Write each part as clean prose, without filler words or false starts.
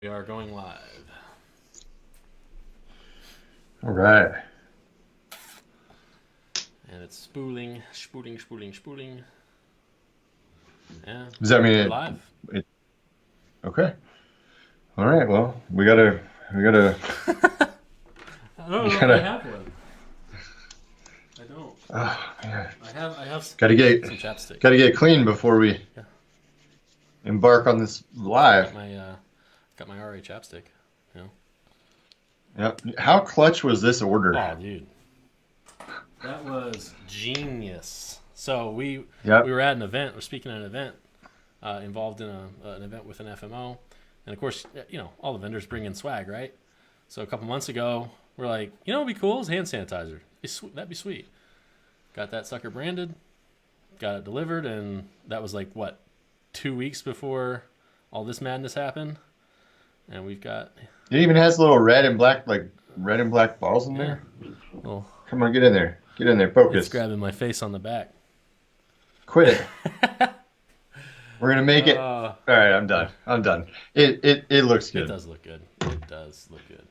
We are going live. All right. And it's spooling. Yeah, Does that mean we're live. it? Okay. All right. Well, we gotta, I don't we know if I gotta. have one. I don't. Oh man, I have gotta get, some chapstick. gotta get clean before we Yeah, embark on this live. got my RA chapstick. You know. Yep. How clutch was this order? Oh, dude, that was genius. So we Yep. were at an event. We're speaking at an event, involved in an event with an FMO, and of course, all the vendors bring in swag, right? So a couple months ago, we're like, what'd be cool is hand sanitizer. That'd be sweet. Got that sucker branded, got it delivered, and that was like what, 2 weeks before all this madness happened. And we've got It even has little red and black balls in yeah, there. well, Come on, get in there. Get in there. it's Focus. grabbing my face on the back. Quit it. We're gonna make it. uh, All right. I'm done. I'm done. It looks it good. does look good. It does look good.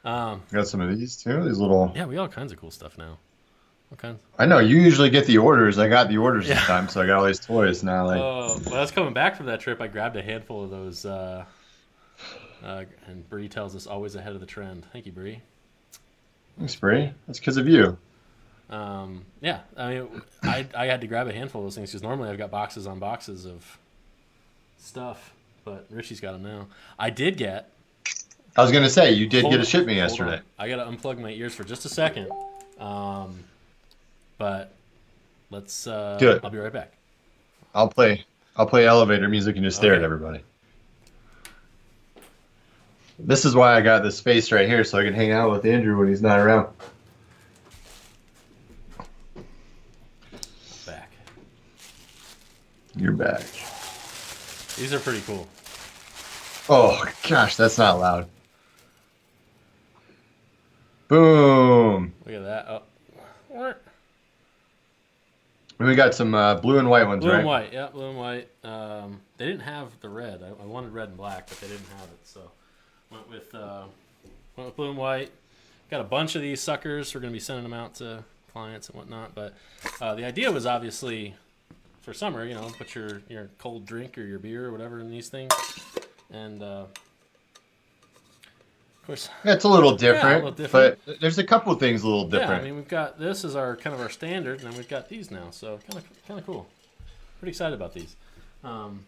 Got some of these too. These little. Yeah, we got all kinds of cool stuff now. All kinds. I know you usually get the orders. I got the orders this Yeah. time, so I got all these toys now. Like, Well, I was coming back from that trip. I grabbed a handful of those, and Bree tells us always ahead of the trend. Thank you, Bree. thanks, Bree. That's because of you. Yeah, I mean, I had to grab a handful of those things because normally I've got boxes on boxes of stuff, but Richie's got them now. I did get. I was gonna say you did Hold get a on, shipment hold on. yesterday. I got to unplug my ears for just a second. But let's. Good. I'll be right back. I'll play. I'll play elevator music and just stare at Okay. everybody. This is why I got this space right here, so I can hang out with Andrew when he's not around. Back. You're back. These are pretty cool. Oh gosh, that's not loud. Boom. Look at that. Oh. What? And we got some blue and white ones, Blue right? and white, yeah, blue and white. They didn't have the red. I wanted red and black, but they didn't have it, so went with blue and white. Got a bunch of these suckers. We're gonna be sending them out to clients and whatnot. But the idea was obviously for summer, put your cold drink or your beer or whatever in these things, and of course, Yeah, it's a little yeah, a different, little different. but there's a couple of things a little Yeah, I different. mean we've got this is our kind of our standard, and then we've got these now, so kind of cool. Pretty excited about these. Um,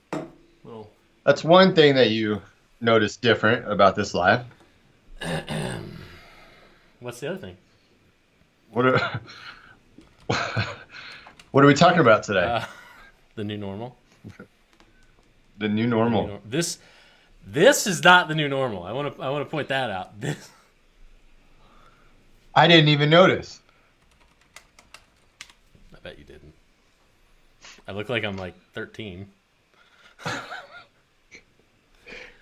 little That's one thing that you noticed different about this live. What's the other thing? What are, what are we talking about today? The new normal. The new The new normal. This is not the new normal. I want to point that out. This I didn't even notice. I bet you didn't. I look like I'm like 13.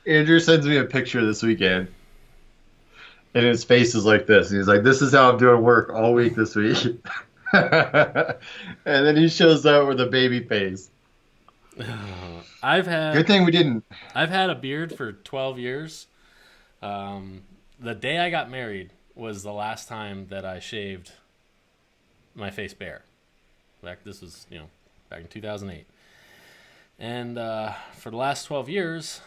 Andrew sends me a picture this weekend, and his face is like this. He's like, "This is how I'm doing work all week this week." And then he shows up with a baby face. I've Good had thing we didn't. I've had a beard for 12 years. The day I got married was the last time that I shaved my face bare. This was back in 2008. And for the last 12 years,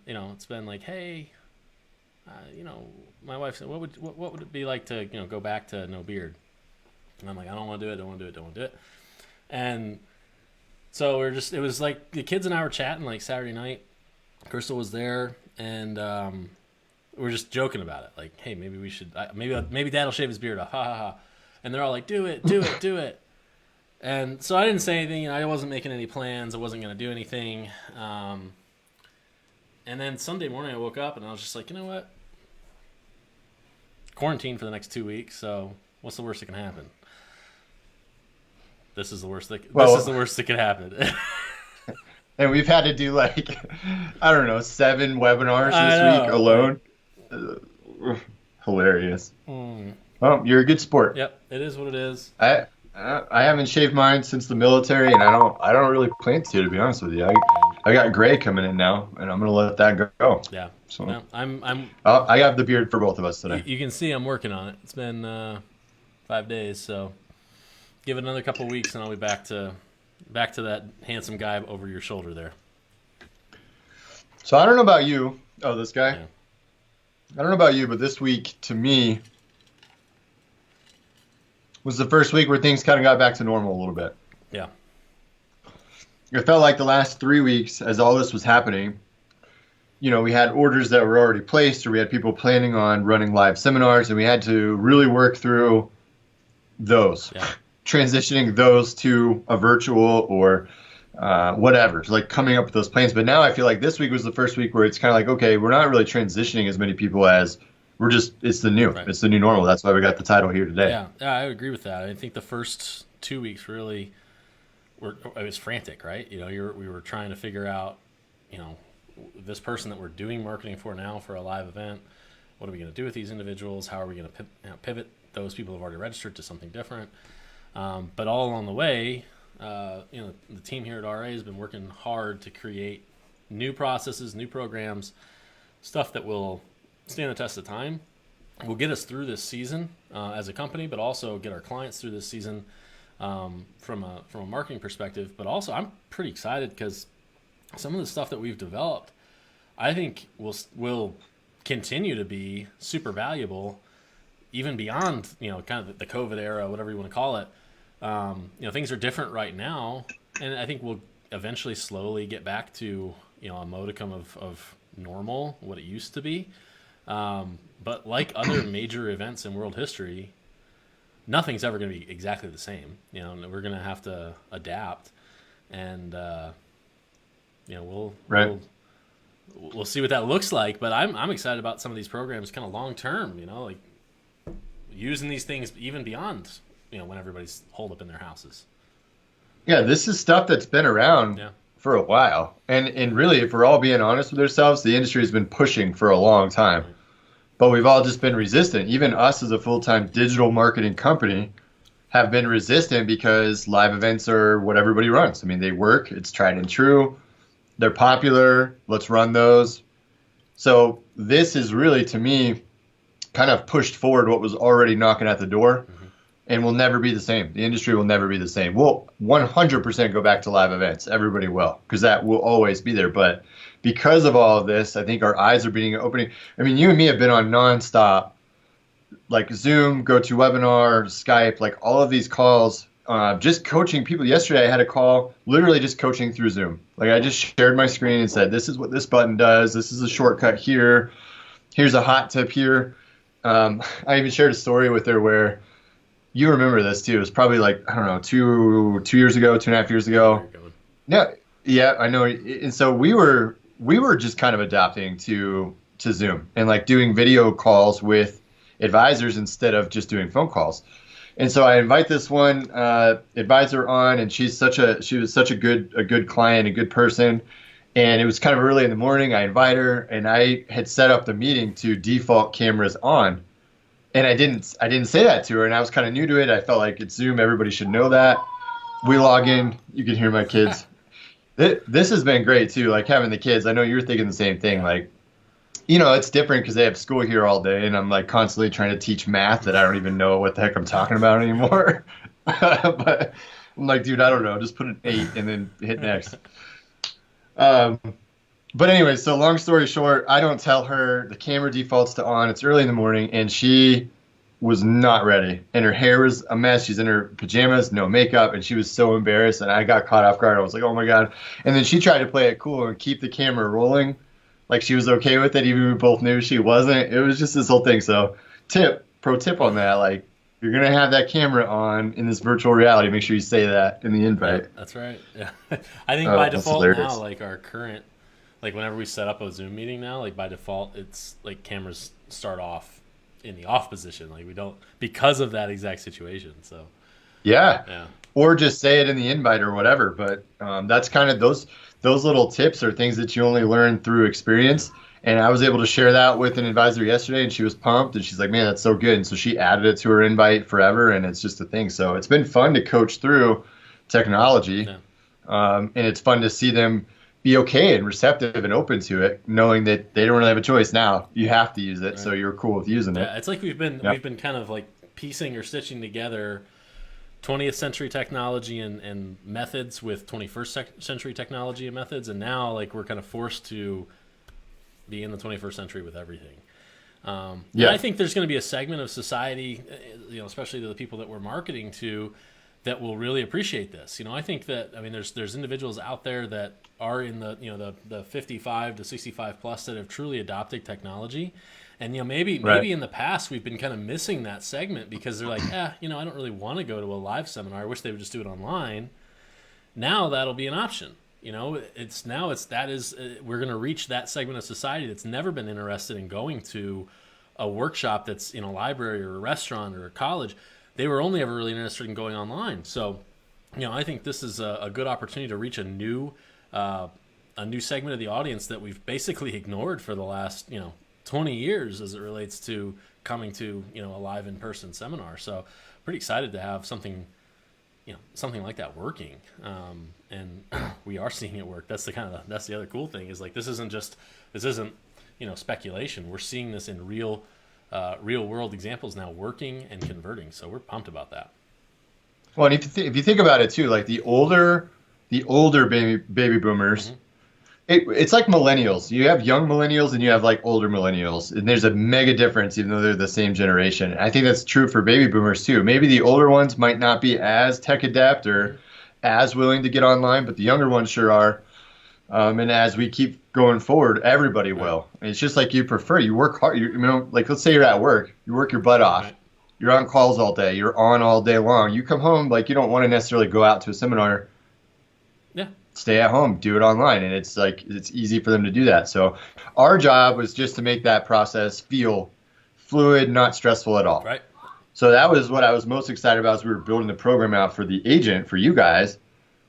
it's been like, hey, my wife said, what would it be like to go back to no beard? And I'm like, I don't want to do it, don't want to do it, don't want to do it. And so it was like the kids and I were chatting like Saturday night. Crystal was there, and we were just joking about it. Like, hey, maybe we should, maybe Dad will shave his beard off, ha ha ha. And they're all like, do it, do it, do it. And so I didn't say anything. I wasn't making any plans. I wasn't going to do anything. And then Sunday morning I woke up and I was just like, you know what? Quarantine for the next 2 weeks. So what's the worst that can happen? This is the worst. This is the Well, worst that could happen. and we've had to do like, I don't know, 7 webinars I this week know. alone. Hilarious. Well, you're a good sport. Yep, it is what it is. I haven't shaved mine since the military, and I don't really plan to be honest with you. I I got gray coming in now, and I'm gonna let that go. Yeah. So No, I'm. I have the beard for both of us today. You can see I'm working on it. It's been 5 days, so give it another couple weeks, and I'll be back to that handsome guy over your shoulder there. So I don't know about you. Oh, this guy. Yeah. I don't know about you, but this week to me was the first week where things kind of got back to normal a little bit. Yeah. It felt like the last 3 weeks, as all this was happening, we had orders that were already placed, or we had people planning on running live seminars, and we had to really work through those, transitioning those to a virtual or whatever, like coming up with those plans. But now I feel like this week was the first week where it's kind of like, okay, we're not really transitioning as many people as it's the new, It's the new normal. That's why we got the title here today. Yeah, I would agree with that. I think the first 2 weeks really it was frantic, right? We were trying to figure out, this person that we're doing marketing for now for a live event, what are we going to do with these individuals? How are we going to pivot those people who have already registered to something different? But all along the way, the team here at RA has been working hard to create new processes, new programs, stuff that will stand the test of time, will get us through this season as a company, but also get our clients through this season from a marketing perspective. But also, I'm pretty excited because some of the stuff that we've developed, I think will continue to be super valuable, even beyond kind of the COVID era, whatever you want to call it. Things are different right now, and I think we'll eventually slowly get back to a modicum of normal, what it used to be. But like other major events in world history, nothing's ever going to be exactly the same. We're going to have to adapt, and we'll see what that looks like. But I'm excited about some of these programs, kind of long term. Like using these things even beyond when everybody's holed up in their houses. Yeah, this is stuff that's been around for a while, and really, if we're all being honest with ourselves, the industry has been pushing for a long time. Right. But we've all just been resistant. Even us as a full-time digital marketing company have been resistant because live events are what everybody runs. I mean, they work. It's tried and true. They're popular. Let's run those. So this is really, to me, kind of pushed forward what was already knocking at the door, and will never be the same. The industry will never be the same. We'll 100% go back to live events. Everybody will, because that will always be there. But because of all of this, I think our eyes are being opening. I mean, you and me have been on nonstop, like Zoom, GoToWebinar, Skype, like all of these calls, just coaching people. Yesterday, I had a call, literally just coaching through Zoom. Like I just shared my screen and said, this is what this button does. This is a shortcut here. Here's a hot tip here. I even shared a story with her where, you remember this too. It was probably like, I don't know, 2 years ago, 2.5 years ago. Yeah, I know. And so we were just kind of adapting to Zoom and like doing video calls with advisors instead of just doing phone calls. And so I invite this one advisor on, and she was such a good client, a good person. And it was kind of early in the morning. I invite her, and I had set up the meeting to default cameras on. And I didn't say that to her, and I was kind of new to it. I felt like it's Zoom. Everybody should know that. We log in. You can hear my kids. This has been great, too, like having the kids. I know you're thinking the same thing. Like, it's different because they have school here all day, and I'm like constantly trying to teach math that I don't even know what the heck I'm talking about anymore. But I'm like, dude, I don't know. Just put an 8 and then hit next. But anyway, so long story short, I don't tell her. The camera defaults to on. It's early in the morning, and she was not ready. And her hair was a mess. She's in her pajamas, no makeup, and she was so embarrassed. And I got caught off guard. I was like, oh, my God. And then she tried to play it cool and keep the camera rolling. Like she was okay with it, even we both knew she wasn't. It was just this whole thing. So pro tip on that, like, you're going to have that camera on in this virtual reality. Make sure you say that in the invite. Yeah, that's right. Yeah. I think by default now, like our current, like whenever we set up a Zoom meeting now, like by default, it's like cameras start off in the off position. Like we don't, because of that exact situation. So yeah. Or just say it in the invite or whatever. But that's kind of those little tips are things that you only learn through experience. And I was able to share that with an advisor yesterday, and she was pumped, and she's like, man, that's so good. And so she added it to her invite forever, and it's just a thing. So it's been fun to coach through technology, and it's fun to see them be okay and receptive and open to it, knowing that they don't really have a choice now. You have to use it, Right. so you're cool with using it. Yeah, it's like we've been Yep. kind of like piecing or stitching together 20th century technology and methods with 21st century technology and methods, and now like we're kind of forced to be in the 21st century with everything. And Yeah. I think there's going to be a segment of society, especially to the people that we're marketing to, that will really appreciate this. I think that there's individuals out there that are in the 55 to 65 plus that have truly adopted technology, and maybe Right. in the past we've been kind of missing that segment because they're like, I don't really want to go to a live seminar. I wish they would just do it online. Now that'll be an option. We're going to reach that segment of society that's never been interested in going to a workshop that's in a library or a restaurant or a college. They were only ever really interested in going online. So, I think this is a good opportunity to reach a new segment of the audience that we've basically ignored for the last 20 years as it relates to coming to a live in-person seminar. So, pretty excited to have something like that working, and we are seeing it work. That's the other cool thing is like this isn't speculation. We're seeing this in real world examples now working and converting. So we're pumped about that. Well, and if you think about it too, like the older baby boomers, it's like millennials. You have young millennials and you have like older millennials, and there's a mega difference, even though they're the same generation. And I think that's true for baby boomers too. Maybe the older ones might not be as tech adept or as willing to get online, but the younger ones sure are. And as we keep going forward, everybody will. And it's just like you prefer. You work hard. Like let's say you're at work, you work your butt off. Right. You're on calls all day. You're on all day long. You come home, like you don't want to necessarily go out to a seminar. Yeah. Stay at home, do it online, and it's easy for them to do that. So our job was just to make that process feel fluid, not stressful at all. Right. So that was what I was most excited about as we were building the program out for the agent, for you guys.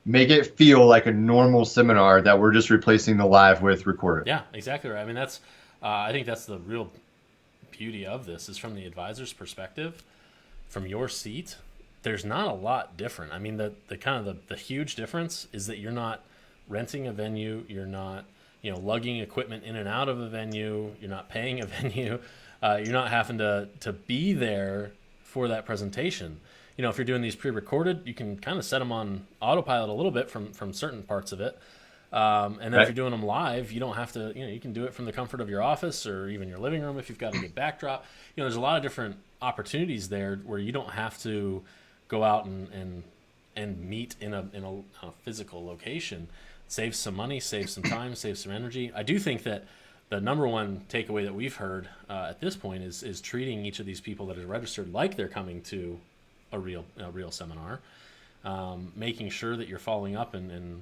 Make it feel like a normal seminar that we're just replacing the live with recorded. Yeah, exactly right. I think that's the real beauty of this is from the advisor's perspective, from your seat. There's not a lot different. The huge difference is that you're not renting a venue. You're not, lugging equipment in and out of a venue. You're not paying a venue. You're not having to be there for that presentation. If you're doing these pre-recorded, you can kind of set them on autopilot a little bit from certain parts of it. And then Right. if you're doing them live, you don't have to, you can do it from the comfort of your office or even your living room if you've got a good backdrop. There's a lot of different opportunities there where you don't have to go out and meet in a physical location. Saves some money, saves some time, saves some energy. I do think that the number one takeaway that we've heard at this point is treating each of these people that are registered like they're coming to a real seminar, making sure that you're following up and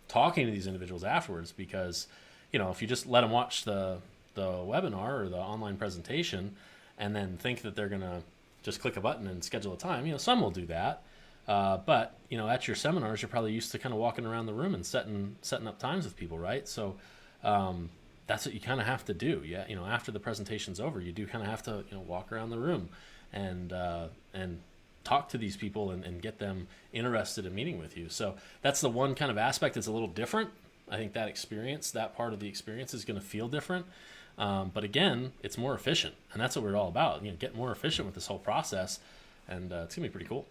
talking to these individuals afterwards, because if you just let them watch the webinar or the online presentation and then think that they're gonna just click a button and schedule a time, some will do that, but at your seminars you're probably used to kind of walking around the room and setting up times with people, right? So that's what you kind of have to do. Yeah, after the presentation's over, you do kind of have to walk around the room and talk to these people and get them interested in meeting with you. So that's the one kind of aspect that's a little different. I think that part of the experience is going to feel different. But again, it's more efficient, and that's what we're all about. Get more efficient with this whole process, and it's gonna be pretty cool.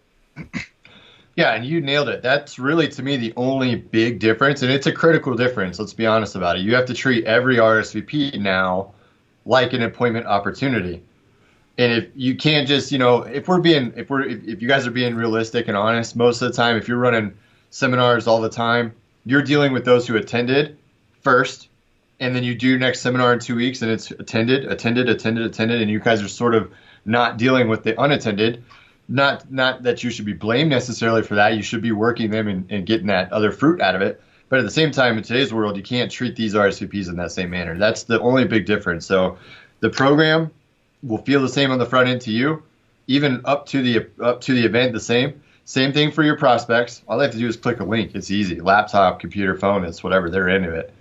Yeah, and you nailed it. That's really, to me, the only big difference, and it's a critical difference. Let's be honest about it. You have to treat every RSVP now like an appointment opportunity. And if you can't just, if you guys are being realistic and honest, most of the time, if you're running seminars all the time, you're dealing with those who attended first, and then you do next seminar in 2 weeks, and it's attended, and you guys are sort of not dealing with the unattended. Not that you should be blamed necessarily for that. You should be working them and getting that other fruit out of it. But at the same time, in today's world, you can't treat these RSVPs in that same manner. That's the only big difference. So the program will feel the same on the front end to you, even up to the event, the same. Same thing for your prospects. All they have to do is click a link. It's easy. Laptop, computer, phone, it's whatever. They're into it.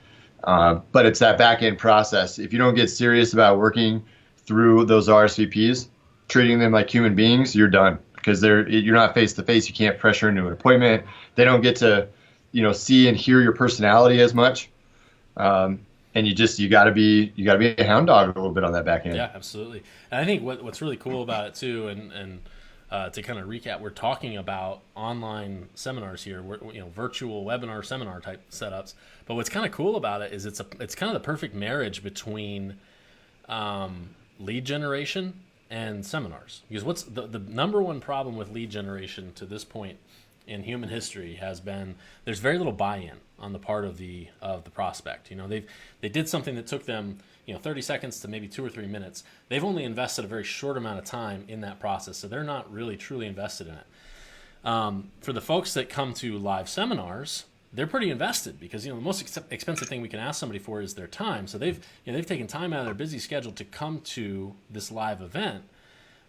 But it's that back end process. If you don't get serious about working through those RSVPs, treating them like human beings, you're done, because you're not face to face. You can't pressure into an appointment. They don't get to see and hear your personality as much. And you got to be a hound dog a little bit on that back end. Yeah, absolutely. And I think what's really cool about it too, and to kind of recap, we're talking about online seminars here, virtual webinar seminar type setups. But what's kind of cool about it is it's kind of the perfect marriage between lead generation and seminars. Because what's the number one problem with lead generation to this point in human history has been there's very little buy-in on the part of the prospect. They did something that took them 30 seconds to maybe 2 or 3 minutes. They've only invested a very short amount of time in that process, so they're not really truly invested in it. For the folks that come to live seminars, they're pretty invested because the most expensive thing we can ask somebody for is their time. So they've taken time out of their busy schedule to come to this live event,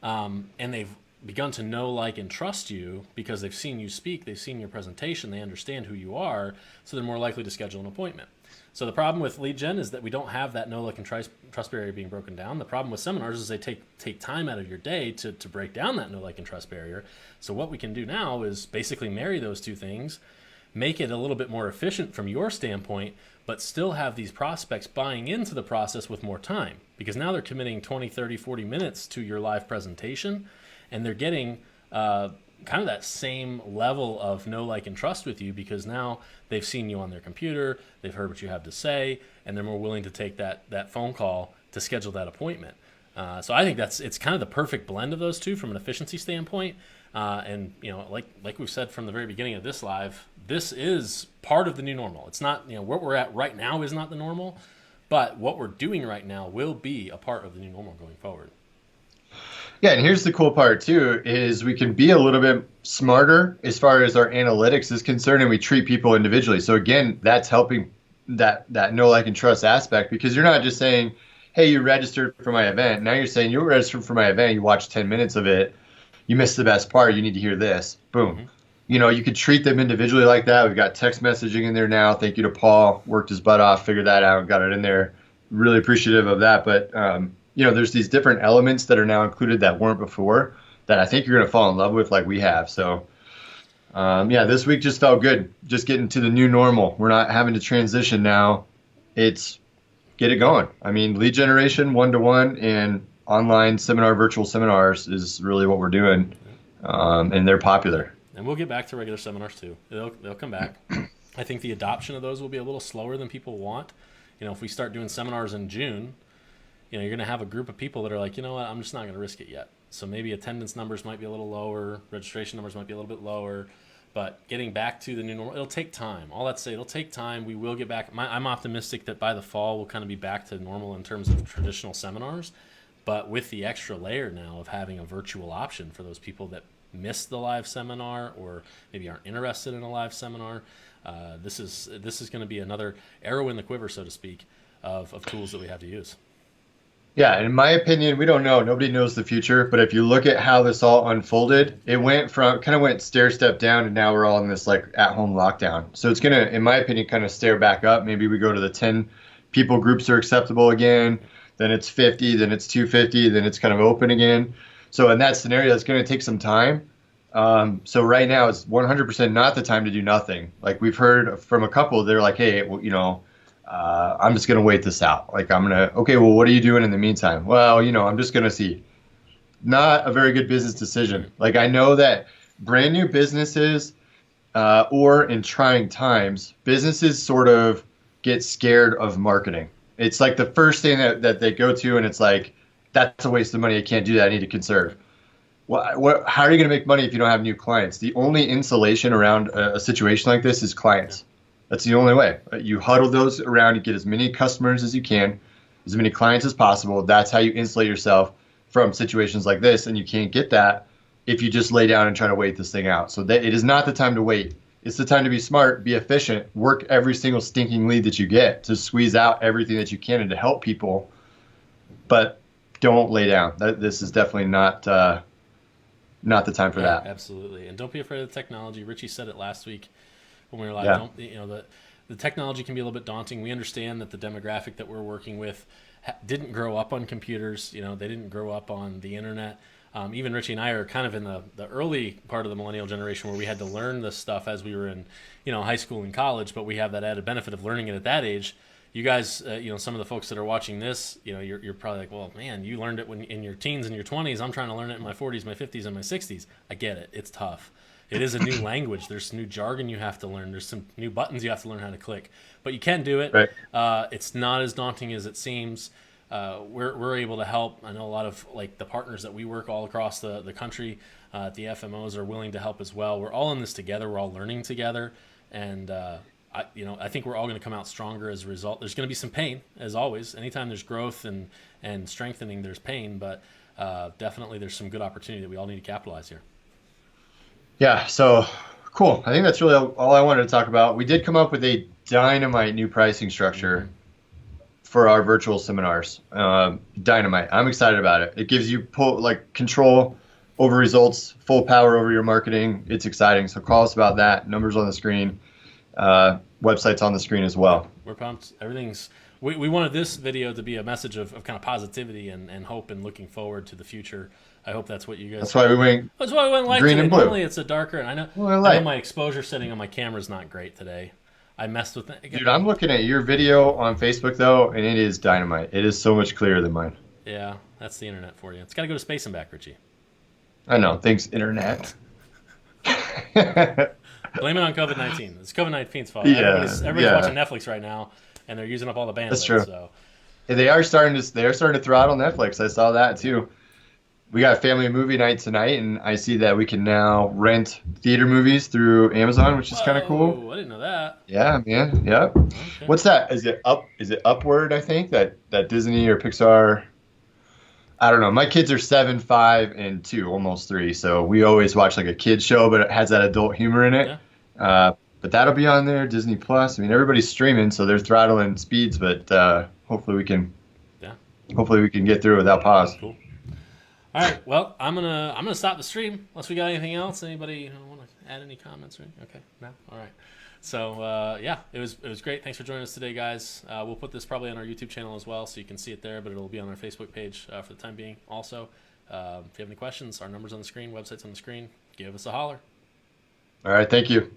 and they've begun to know, like, and trust you because they've seen you speak, they've seen your presentation, they understand who you are, so they're more likely to schedule an appointment. So the problem with lead gen is that we don't have that know, like, and trust barrier being broken down. The problem with seminars is they take time out of your day to break down that know, like, and trust barrier. So what we can do now is basically marry those two things, make it a little bit more efficient from your standpoint, but still have these prospects buying into the process with more time because now they're committing 20, 30, 40 minutes to your live presentation, and they're getting kind of that same level of know, like, and trust with you because now they've seen you on their computer, they've heard what you have to say, and they're more willing to take that phone call to schedule that appointment. So I think it's kind of the perfect blend of those two from an efficiency standpoint. And like we've said from the very beginning of this live, this is part of the new normal. It's not, what we're at right now is not the normal, but what we're doing right now will be a part of the new normal going forward. Yeah, and here's the cool part too, is we can be a little bit smarter as far as our analytics is concerned, and we treat people individually. So again, that's helping that know, like, and trust aspect because you're not just saying, hey, you registered for my event. Now you're saying you registered for my event, you watched 10 minutes of it, you missed the best part, you need to hear this. Boom. Mm-hmm. You could treat them individually like that. We've got text messaging in there now. Thank you to Paul, worked his butt off, figured that out, got it in there. Really appreciative of that. But there's these different elements that are now included that weren't before that I think you're going to fall in love with like we have. So, this week just felt good. Just getting to the new normal. We're not having to transition now. It's get it going. I mean, lead generation, one-to-one, and online virtual seminars is really what we're doing, and they're popular. And we'll get back to regular seminars too. They'll come back. I think the adoption of those will be a little slower than people want. If we start doing seminars in June, you're going to have a group of people that are like, you know what, I'm just not going to risk it yet. So maybe attendance numbers might be a little lower, registration numbers might be a little bit lower, but getting back to the new normal, it'll take time. All that to say, it'll take time. We will get back. I'm optimistic that by the fall we'll kind of be back to normal in terms of traditional seminars, but with the extra layer now of having a virtual option for those people that missed the live seminar or maybe aren't interested in a live seminar. This is going to be another arrow in the quiver, so to speak, of tools that we have to use. Yeah, in my opinion, we don't know. Nobody knows the future. But if you look at how this all unfolded, it went stair step down, and now we're all in this like at-home lockdown. So it's gonna, in my opinion, kind of stair back up. Maybe we go to the 10 people groups are acceptable again. Then it's 50. Then it's 250. Then it's kind of open again. So in that scenario, it's going to take some time. So right now, it's 100% not the time to do nothing. Like we've heard from a couple, they're like, hey, well, I'm just going to wait this out. Like okay, well, what are you doing in the meantime? Well, I'm just going to see. Not a very good business decision. Like I know that brand new businesses or in trying times, businesses sort of get scared of marketing. It's like the first thing that they go to, and it's like, that's a waste of money. I can't do that. I need to conserve. How are you going to make money if you don't have new clients? The only insulation around a situation like this is clients. That's the only way. You huddle those around, you get as many customers as you can, as many clients as possible. That's how you insulate yourself from situations like this, and you can't get that if you just lay down and try to wait this thing out. So it is not the time to wait. It's the time to be smart, be efficient, work every single stinking lead that you get to squeeze out everything that you can and to help people, but don't lay down. This is definitely not the time for that. Absolutely. And don't be afraid of the technology. Richie said it last week when we were live. Yeah. The technology can be a little bit daunting. We understand that the demographic that we're working with didn't grow up on computers. They didn't grow up on the internet. Even Richie and I are kind of in the early part of the millennial generation where we had to learn this stuff as we were in, high school and college, but we have that added benefit of learning it at that age. You guys, some of the folks that are watching this, you're probably like, well, man, you learned it when in your teens and your 20s. I'm trying to learn it in my 40s, my 50s, and my 60s. I get it. It's tough. It is a new language. There's new jargon you have to learn. There's some new buttons you have to learn how to click. But you can do it. Right. It's not as daunting as it seems. We're able to help. I know a lot of like the partners that we work all across the country at the FMOs are willing to help as well. We're all in this together. We're all learning together, and I think we're all going to come out stronger as a result. There's going to be some pain, as always. Anytime there's growth and strengthening, there's pain, but definitely there's some good opportunity that we all need to capitalize here. Yeah, so cool. I think that's really all I wanted to talk about. We did come up with a dynamite new pricing structure for our virtual seminars. Dynamite. I'm excited about it. It gives you control over results, full power over your marketing. It's exciting. So call us about that. Numbers on the screen. Website's on the screen as well. We're pumped. We wanted this video to be a message of kind of positivity and hope and looking forward to the future. I hope that's what you guys. That's why we went green and blue. Normally it's a darker, and I know my exposure setting on my camera is not great today. I messed with it. Dude, I'm looking at your video on Facebook though, and it is dynamite. It is so much clearer than mine. Yeah, that's the internet for you. It's got to go to space and back, Richie. I know. Thanks, internet. Blame it on COVID-19. It's COVID-19's fault. Yeah, everybody's watching Netflix right now, and they're using up all the bandwidth. That's true. So. Yeah, they are starting to throttle Netflix. I saw that too. We got family movie night tonight, and I see that we can now rent theater movies through Amazon, which is kind of cool. I didn't know that. Yeah, man. Yep. Okay. What's that? Is it Upward? I think that Disney or Pixar. I don't know. My kids are 7, 5, and 2, almost 3. So we always watch like a kid's show, but it has that adult humor in it. Yeah. But that'll be on there. Disney Plus. I mean, everybody's streaming, so they're throttling speeds, but hopefully we can. Yeah. Hopefully we can get through without pause. Cool. All right. Well, I'm gonna stop the stream unless we got anything else. Anybody want to add any comments? Okay. No. All right. So yeah, it was great. Thanks for joining us today, guys. We'll put this probably on our YouTube channel as well, so you can see it there. But it'll be on our Facebook page for the time being. Also, if you have any questions, our number's on the screen, website's on the screen. Give us a holler. All right. Thank you.